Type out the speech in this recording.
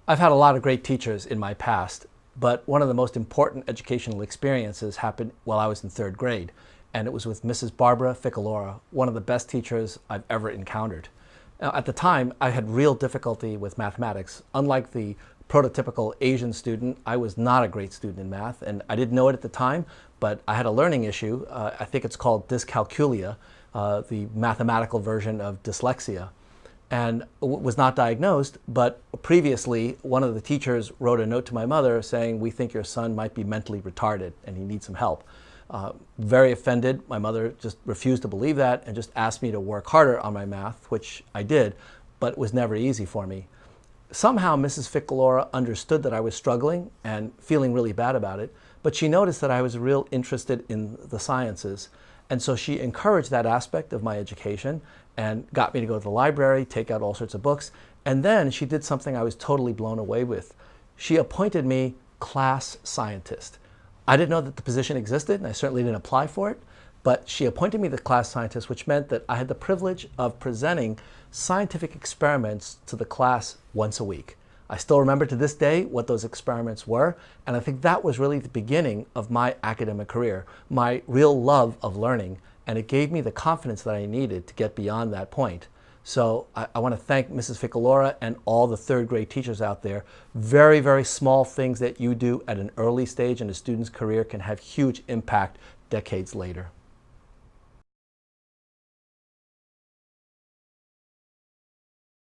I've had a lot of great teachers in my past, but one of the most important educational experiences happened while I was in third grade, and it was with Mrs. Barbara Ficalora, one of the best teachers I've ever encountered. Now, at the time, I had real difficulty with mathematics. Unlike the prototypical Asian student, I was not a great student in math, and I didn't know it at the time, but I had a learning issue. I think it's called dyscalculia, the mathematical version of dyslexia, and was not diagnosed, but previously one of the teachers wrote a note to my mother saying, "We think your son might be mentally retarded and he needs some help." Very offended. My mother just refused to believe that and just asked me to work harder on my math, which I did, but it was never easy for me. Somehow Mrs. Ficalora understood that I was struggling and feeling really bad about it, but she noticed that I was real interested in the sciences. And so she encouraged that aspect of my education and got me to go to the library, take out all sorts of books. And then she did something I was totally blown away with. She appointed me class scientist. I didn't know that the position existed, and I certainly didn't apply for it, but she appointed me the class scientist, which meant that I had the privilege of presenting scientific experiments to the class once a week. I still remember to this day what those experiments were, and I think that was really the beginning of my academic career, my real love of learning, and it gave me the confidence that I needed to get beyond that point. So I want to thank Mrs. Ficalora and all the third grade teachers out there. Very, very small things that you do at an early stage in a student's career can have huge impact decades later.